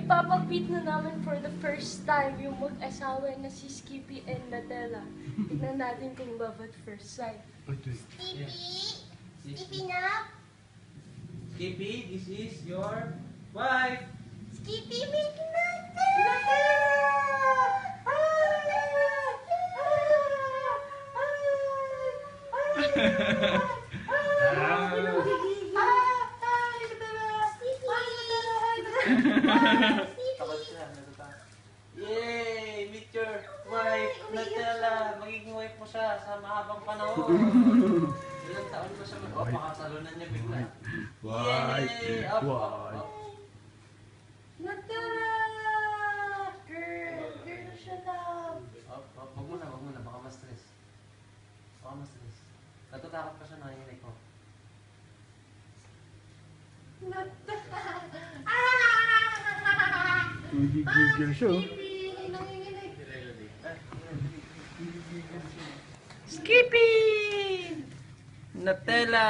Ipapag-meet na namin for the first time yung mag-asawa na si Skippy and Nutella. Tignan natin kung love at first sight. Skippy! Skippy na! Skippy, this is your wife. Skippy, meet Nutella! Yay! Meet your wife, Nutella. Magiging wife mo siya sa mahabang panahon. Ilang taon mo siya mag- makatalunan niya bigla. Yay! Up, up, up. Nutella! Girl! Girl na siya, love! Up, up. Wag muna. Baka ma-stress. Natatakot pa siya, nanginginig ko. Gigil siya. Skippy! Nutella!